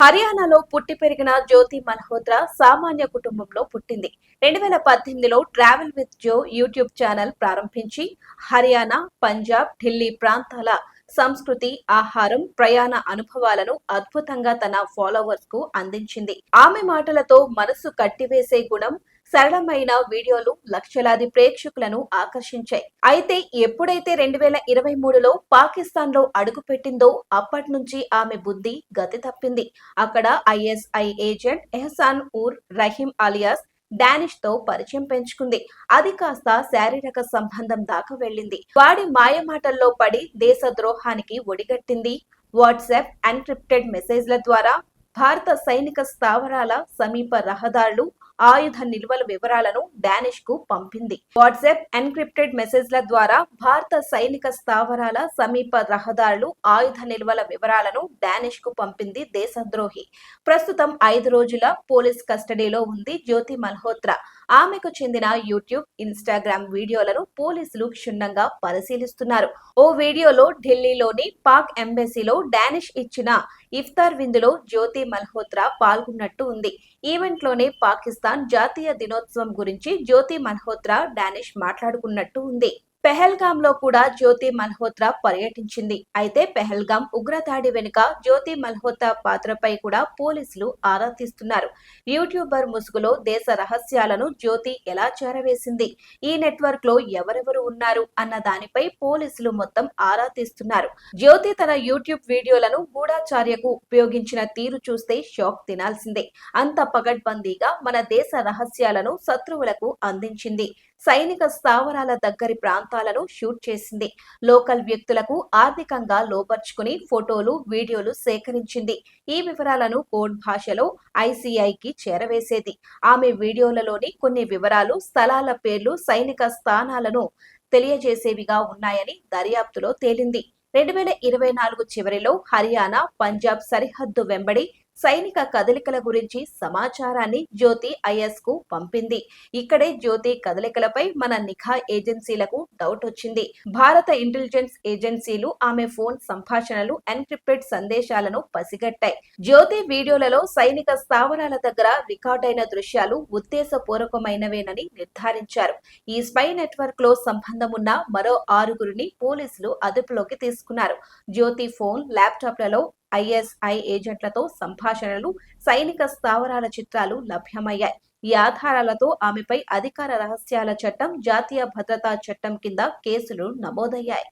హర్యానాలో పుట్టి పెరిగిన జ్యోతి మల్హోత్రా సామాన్య కుటుంబంలో పుట్టింది. 2018లో travel with Jo YouTube channel ప్రారంభించి హర్యానా, పంజాబ్, ఢిల్లీ ప్రాంతాల సంస్కృతి, ఆహారం, ప్రయాణ అనుభవాలను అద్భుతంగా తన ఫాలోవర్స్ కు అందించింది. ఆమె మాటలతో మనసు కట్టివేసే గుణం, సరళమైన వీడియోలు లక్షలాది ప్రేక్షకులను ఆకర్షించాయి. అయితే ఎప్పుడైతే 2023లో పాకిస్తాన్ లో అడుగుపెట్టిందో అప్పటి నుంచి ఆమె బుద్ధి గతి తప్పింది. అక్కడ ISI agent Ehsan ur Rahim alias Danish తో పరిచయం పెంచుకుంది. అది కాస్త శారీరక సంబంధం దాకా వెళ్ళింది. వాడి మాయమాటల్లో పడి దేశ ద్రోహానికి ఒడిగట్టింది. వాట్సాప్ ఎన్క్రిప్టెడ్ మెసేజ్ల ద్వారా భారత సైనిక స్థావరాల సమీప రహదారులు, ఆయుధ నిల్వల వివరాలను డానిష్ కు పంపింది. వాట్సాప్ ఎన్క్రిప్టెడ్ మెసేజ్ల ద్వారా భారత సైనిక స్థావరాల సమీప రహదారులు, ఆయుధ నిల్వల వివరాలను డానిష్ కు పంపింది దేశద్రోహి. ప్రస్తుతం 5 రోజుల పోలీస్ కస్టడీలో ఉంది జ్యోతి మల్హోత్రా. ఆమెకు చెందిన యూట్యూబ్, ఇన్స్టాగ్రామ్ వీడియోలను పోలీసులు క్షుణ్ణంగా పరిశీలిస్తున్నారు. ఓ వీడియోలో ఢిల్లీలోని పాక్ ఎంబసీలో డానిష్ ఇచ్చిన ఇఫ్తార్ విందులో జ్యోతి మల్హోత్రా పాల్గొన్నట్టు ఉంది. ఈవెంట్ లోనే పాకిస్తాన్ జాతీయ దినోత్సవం గురించి జ్యోతి మల్హోత్రా, డానిష్ మాట్లాడుకున్నట్టు ఉంది. పెహల్గామ్ లో కూడా జ్యోతి మల్హోత్రా పర్యటించింది. అయితే పెహల్గామ్ ఉగ్రదాడి వెనుక జ్యోతి మల్హోత్రా పాత్రపై కూడా పోలీసులు ఆరా తీస్తున్నారు. యూట్యూబర్ ముసుగులో దేశ రహస్యాలను జ్యోతి ఎలా చేరవేసింది, ఈ నెట్వర్క్ లో ఎవరెవరు ఉన్నారు అన్న దానిపై పోలీసులు మొత్తం ఆరా తీస్తున్నారు. జ్యోతి తన యూట్యూబ్ వీడియోలను గూఢాచార్యకు ఉపయోగించిన తీరు చూస్తే షాక్ తినాల్సిందే. అంత పగడ్బందీగా మన దేశ రహస్యాలను శత్రువులకు అందించింది. సైనిక స్థావరాల దగ్గరి ప్రాంతాలను షూట్ చేసింది. లోకల్ వ్యక్తులకు ఆర్థికంగా లోపర్చుకుని ఫోటోలు, వీడియోలు సేకరించింది. ఈ వివరాలను కోడ్ భాషలో ఐసీఐకి చేరవేసేది. ఆమె వీడియోలలోని కొన్ని వివరాలు, స్థలాల పేర్లు, సైనిక స్థానాలను తెలియజేసేవిగా ఉన్నాయని దర్యాప్తులో తేలింది. 2024 చివరిలో హర్యానా, పంజాబ్ సరిహద్దు వెంబడి సైనిక కదలికల గురించి సమాచారాన్ని జ్యోతి ఐఎస్ కు పంపింది. ఇక్కడే జ్యోతి కదలికలపై మన నిఘా ఏజెన్సీలకు డౌట్ వచ్చింది. భారత ఇంటెలిజెన్స్ ఏజెన్సీలు ఆమె ఫోన్ సంభాషణలు, ఎన్క్రిప్టెడ్ సందేశాలను పసిగట్టాయి. జ్యోతి వీడియోలలో సైనిక స్థావరాల దగ్గర రికార్డైన దృశ్యాలు ఉద్దేశపూర్వకమైనవేనని నిర్ధారించారు. ఈ స్పై నెట్వర్క్ లో సంబంధం ఉన్న మరో 6గురిని పోలీసులు అదుపులోకి తీసుకున్నారు. జ్యోతి ఫోన్, ల్యాప్టాప్లలో ఐఎస్ఐ ఏజెంట్లతో సంభాషణలు, సైనిక స్థావరాల చిత్రాలు లభ్యమయ్యాయి. ఈ ఆధారాలతో ఆమెపై అధికార రహస్యాల చట్టం, జాతీయ భద్రతా చట్టం కింద కేసులు నమోదయ్యాయి.